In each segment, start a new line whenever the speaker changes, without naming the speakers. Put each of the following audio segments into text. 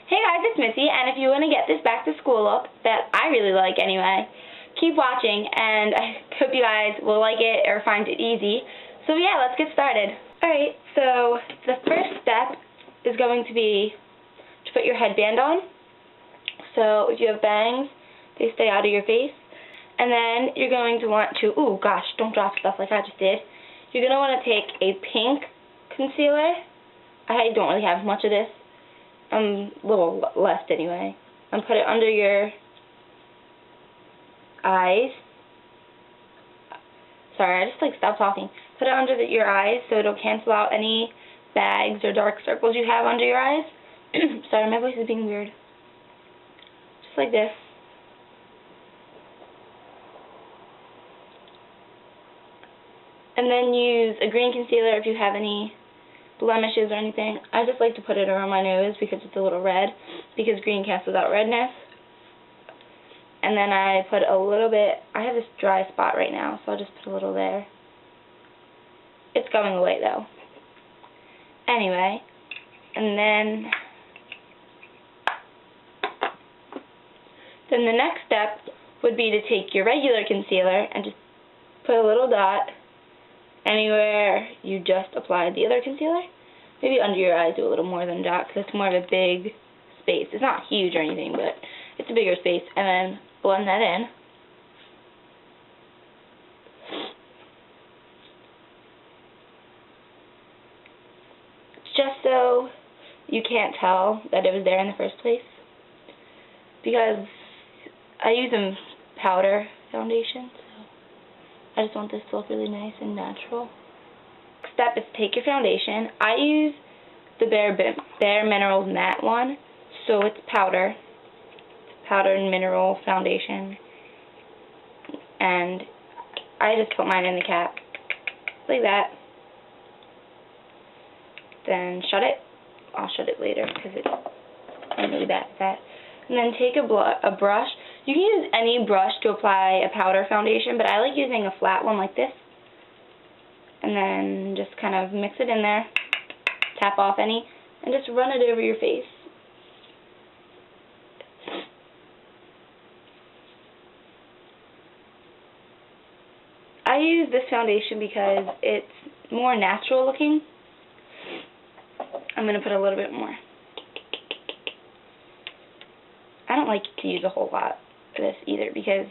Hey guys, it's Missy, and if you want to get this back to school look that I really like anyway, keep watching, and I hope you guys will like it or find it easy. So yeah, let's get started. Alright, so the first step is going to be to put your headband on. So if you have bangs, they stay out of your face. And then you're going to want to, ooh gosh, don't drop stuff like I just did. You're going to want to take a pink concealer. I don't really have much of this. A little left anyway. And put it under your eyes. Sorry, I just stopped talking. Put it under your eyes so it'll cancel out any bags or dark circles you have under your eyes. Sorry, my voice is being weird. Just like this. And then use a green concealer if you have any blemishes or anything. I just like to put it around my nose because it's a little red, because green cancels out redness. And then I put a little bit, I have this dry spot right now, so I'll just put a little there. It's going away though. Anyway, and then the next step would be to take your regular concealer and just put a little dot anywhere you just applied the other concealer. Maybe under your eyes do a little more than that because it's more of a big space. It's not huge or anything, but it's a bigger space. And then blend that in. Just so you can't tell that it was there in the first place. Because I use a powder foundation, so I just want this to look really nice and natural. Next step is take your foundation. I use the Bare Minerals matte one, so it's powder. It's powder and mineral foundation. And I just put mine in the cap, like that. Then shut it. I'll shut it later because I'm really bad at that. And then take a brush. You can use any brush to apply a powder foundation, but I like using a flat one like this. And then just kind of mix it in there, tap off any, and just run it over your face. I use this foundation because it's more natural looking. I'm going to put a little bit more. I don't like to use a whole lot for this either because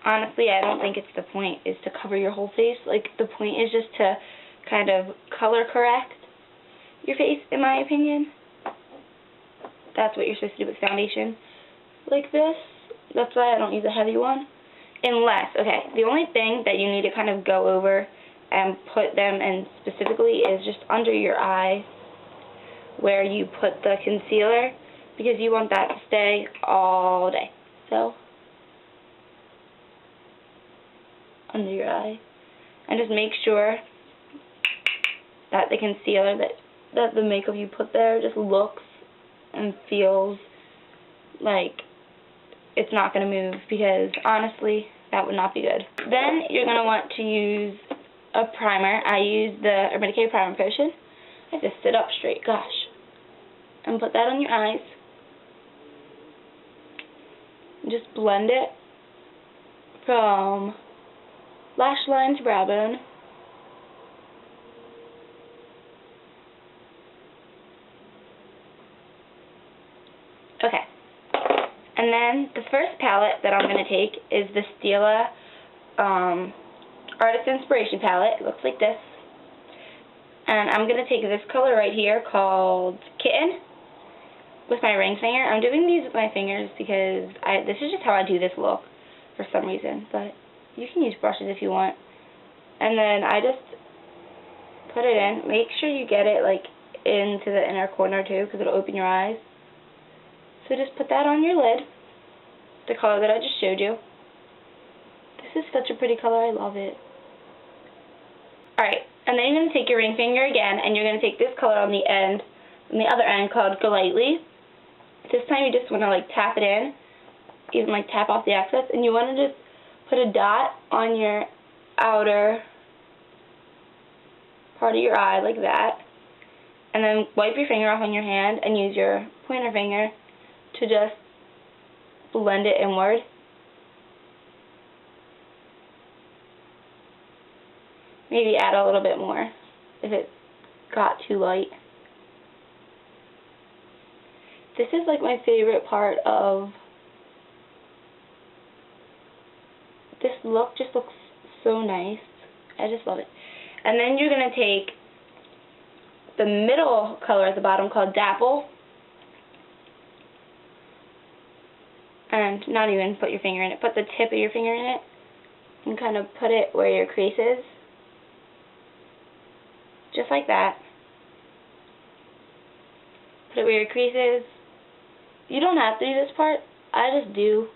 honestly I don't think it's the point is to cover your whole face. Like, the point is just to kind of color correct your face, in my opinion. That's what you're supposed to do with foundation. Like this. That's why I don't use a heavy one. Unless, okay, the only thing that you need to kind of go over and put them in specifically is just under your eye where you put the concealer, because you want that to stay all day. So, under your eye. And just make sure that the concealer, that the makeup you put there just looks and feels like it's not going to move, because honestly, that would not be good. Then you're going to want to use a primer. I use the Urban Decay Primer Potion. I have to sit up straight, gosh. And put that on your eyes. Just blend it from lash line to brow bone. Okay. And then the first palette that I'm going to take is the Stila Artist Inspiration palette. It looks like this. And I'm going to take this color right here called Kitten with my ring finger. I'm doing these with my fingers because this is just how I do this look for some reason. But you can use brushes if you want. And then I just put it in. Make sure you get it like into the inner corner too, because it'll open your eyes. So just put that on your lid, the color that I just showed you. This is such a pretty color, I love it. Alright, and then you're going to take your ring finger again, and you're going to take this color on the end, on the other end, called Go Lightly. This time you just want to tap it in, even tap off the excess, and you want to just put a dot on your outer part of your eye like that. And then wipe your finger off on your hand and use your pointer finger to just blend it inward. Maybe add a little bit more if it got too light. This is like my favorite part of this look. Just looks so nice. I just love it. And then you're going to take the middle color at the bottom called Dapple, and not even put your finger in it, put the tip of your finger in it and kind of put it where your crease is, just like that. Put it where your crease is. You don't have to do this part, I just do.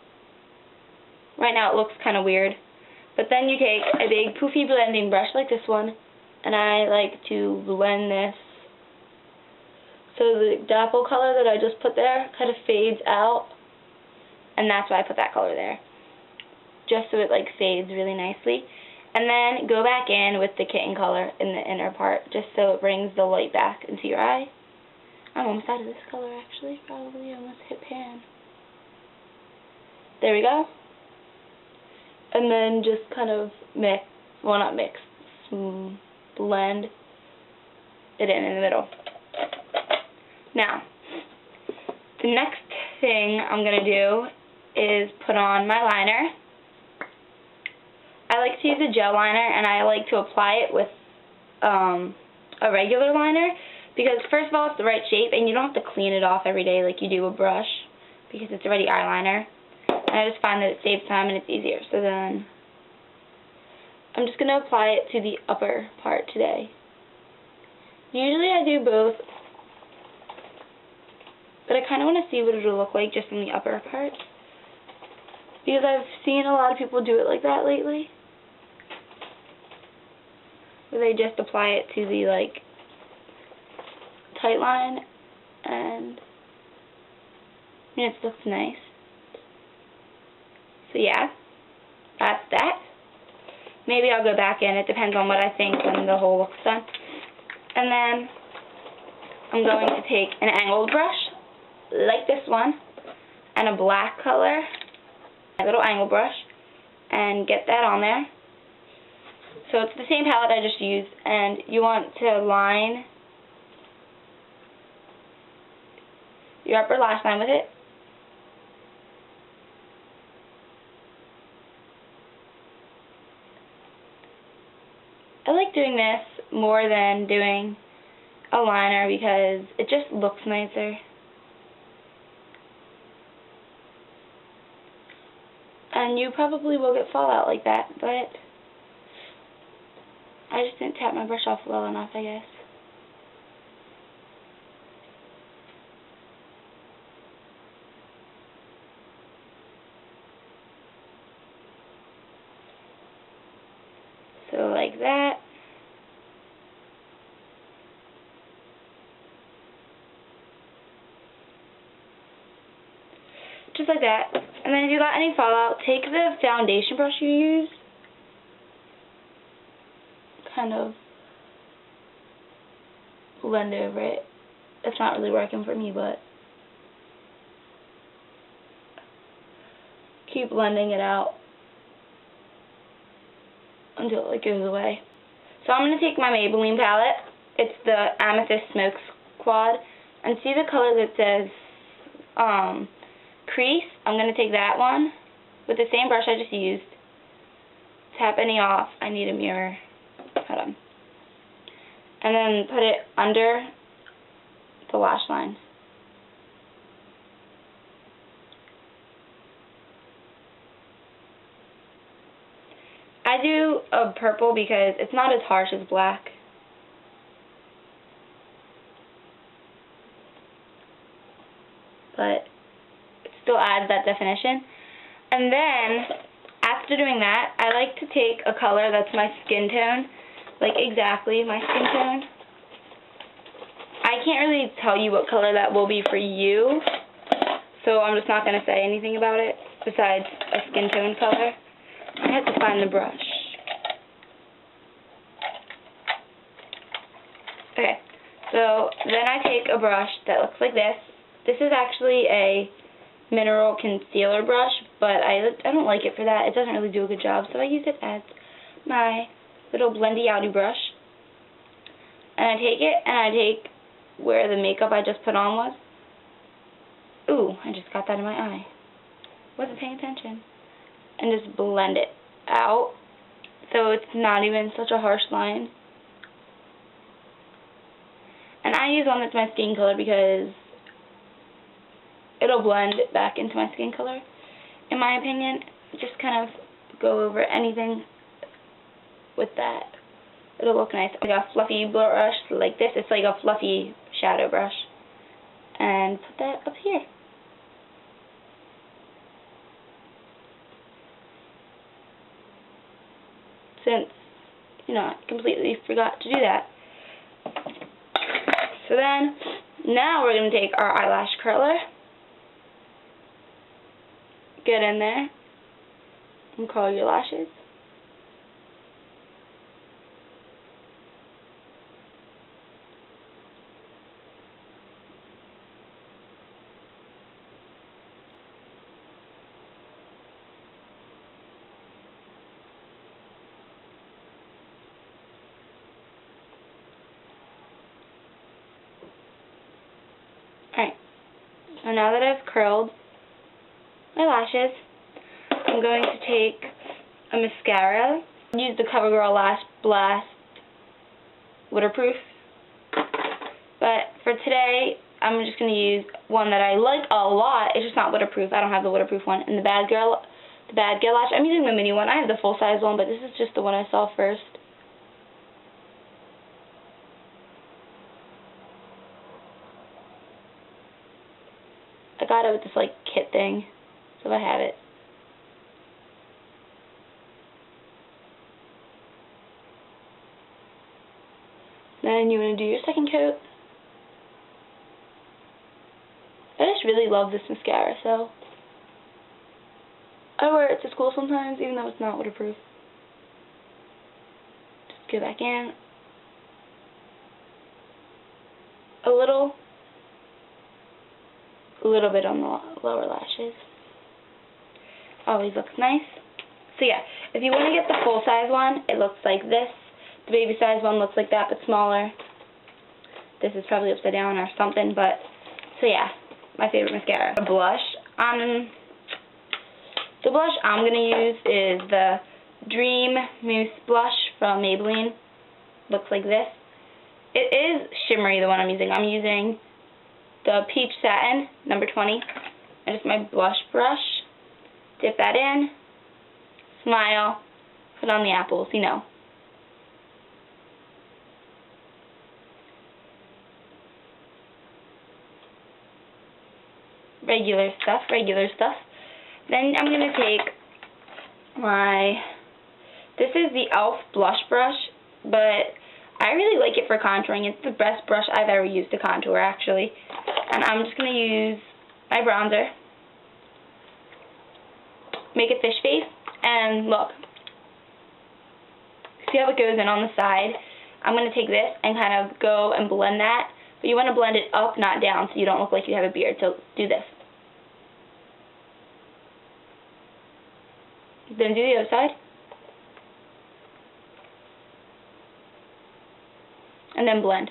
Right now it looks kind of weird, but then you take a big poofy blending brush like this one, and I like to blend this so the dapple color that I just put there kind of fades out, and that's why I put that color there, just so it like fades really nicely. And then go back in with the kitten color in the inner part, just so it brings the light back into your eye. I'm almost out of this color actually, probably almost hit pan. There we go. And then just kind of mix, well not mix, blend it in the middle. Now, the next thing I'm going to do is put on my liner. I like to use a gel liner, and I like to apply it with a regular liner, because first of all it's the right shape and you don't have to clean it off every day like you do a brush, because it's already eyeliner, and I just find that it saves time and it's easier. So then I'm just going to apply it to the upper part today. Usually I do both, but I kind of want to see what it'll look like just on the upper part, because I've seen a lot of people do it like that lately, where they just apply it to the like tight line, and it looks nice. So yeah, that's that. Maybe I'll go back in, it depends on what I think when the whole look's done. And then I'm going to take an angled brush like this one and a black color, a little angle brush, and get that on there. So it's the same palette I just used, and you want to line your upper lash line with it. I like doing this more than doing a liner because it just looks nicer. And you probably will get fallout like that, but I just didn't tap my brush off well enough, I guess. So like that. Just like that. And then if you got any fallout, take the foundation brush you use, kind of blend over it. It's not really working for me, but keep blending it out until it goes away. So I'm going to take my Maybelline palette. It's the Amethyst Smoke Squad. And see the color that says crease? I'm going to take that one with the same brush I just used. Tap any off. I need a mirror. Hold on. And then put it under the lash line. I do a purple because it's not as harsh as black. But it still adds that definition. And then, after doing that, I like to take a color that's my skin tone. Like exactly my skin tone. I can't really tell you what color that will be for you, so I'm just not going to say anything about it besides a skin tone color. I have to find the brush. Okay, So then I take a brush that looks like this. This is actually a mineral concealer brush, but I don't like it for that. It doesn't really do a good job, so I use it as my little blendy outy brush. And I take it, and I take where the makeup I just put on was. Ooh, I just got that in my eye. Wasn't paying attention. And just blend it out, so it's not even such a harsh line. And I use one that's my skin color because it'll blend back into my skin color, in my opinion. Just kind of go over anything with that. It'll look nice. I got a fluffy brush like this. It's like a fluffy shadow brush. And put that up here. Since, I completely forgot to do that. So then, now we're going to take our eyelash curler, get in there, and curl your lashes. Alright, so now that I've curled my lashes, I'm going to take a mascara. Use the CoverGirl Lash Blast Waterproof. But for today, I'm just going to use one that I like a lot. It's just not waterproof. I don't have the waterproof one. And the Bad Girl Lash. I'm using the mini one. I have the full size one, but this is just the one I saw first. I got it with this kit thing, so I have it. Then you want to do your second coat. I just really love this mascara, so I wear it to school sometimes, even though it's not waterproof. Just go back in. A little bit on the lower lashes. Always looks nice. So yeah, if you want to get the full size one, it looks like this. The baby size one looks like that, but smaller. This is probably upside down or something, but so yeah, my favorite mascara. The blush I'm gonna use is the Dream Mousse blush from Maybelline. Looks like this. It is shimmery, the one I'm using. I'm using the Peach Satin, number 20. And just my blush brush. Dip that in. Smile. Put on the apples, Regular stuff. Then I'm going to take this is the e.l.f. blush brush, but I really like it for contouring. It's the best brush I've ever used to contour, actually. And I'm just going to use my bronzer. Make a fish face. And look. See how it goes in on the side? I'm going to take this and kind of go and blend that. But you want to blend it up, not down, so you don't look like you have a beard. So do this. Then do the other side. And then blend.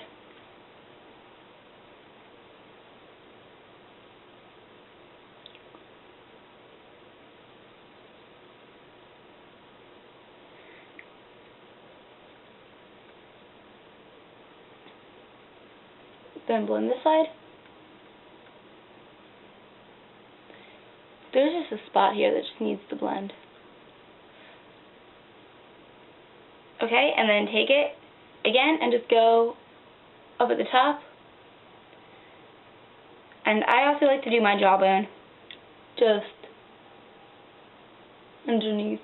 Then blend this side. There's just a spot here that just needs to blend. Okay, and then take it again and just go up at the top. And I also like to do my jawbone just underneath.